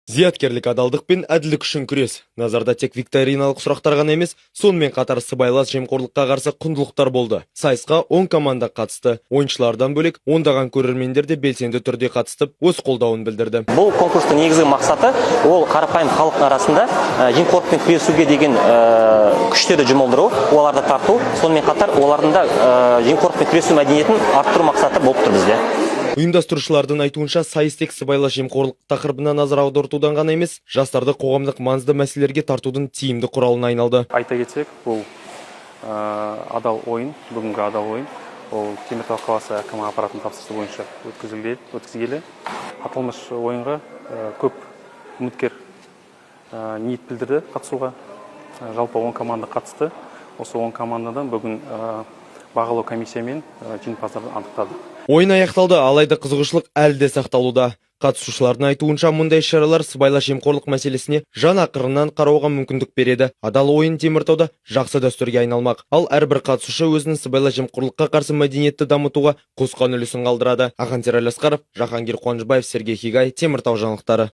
Зияткерлік адалдық пен әділдік үшін күрес. Назарда тек викториналық сұрақтар ғана емес, сонымен қатар сыбайлас жемқорлыққа қарсы құндылықтар болды. Сайысқа 10 команда қатысты. Ойыншылардан бөлек ондаған көрермендер де белсенді түрде қатысып, өз қолдауын білдірді. Бұл конкурстың негізгі мақсаты ол қарапайым халық арасында жемқорлықпен күресуге деген күштерді жұмылдыру, оларды тарту, сонымен қатар олардың да жемқорлықпен күресу мәдениетін арттыру мақсаты болып тұр бізде. Ұйымдастырушылардың айтуынша, сайыс тек сыбайлас жемқорлық тақырыбына назар аудартудан ғана емес, жастарды қоғамдық маңызды мәселелерге тартудың тиімді құралына айналды. Айта кетсек, бұл адал ойын, бүгінгі адал ойын, ол Теміртау қаласы әкімі аппаратының тапсырысы бойынша өткізілгелі. Аталмыш ойынға көп үміткер ниет білдірді қатысуға. Жалпы 10 команда қатысты. Осы 10 командадан бүгін бағалау комиссиямен жеңімпаздарды анықтады. Ойын аяқталды, алайда қызығушылық әлі де сақталуда. Қатысушылардың айтуынша, мұндай шаралар сыбайлас жемқорлық мәселесіне жан ақырынан қарауға мүмкіндік береді. Адал ойын Теміртауда жақсы дәстүрге айналмақ. Ал әрбір қатысушы өзінің сыбайлас жемқорлыққа қарсы мәдениетті дамытуға қосқан үлесін қалдырады. Ахантер Алиасқаров, Жахангир Қуанышбаев, Сергей Хигай, Теміртау жаңалықтары.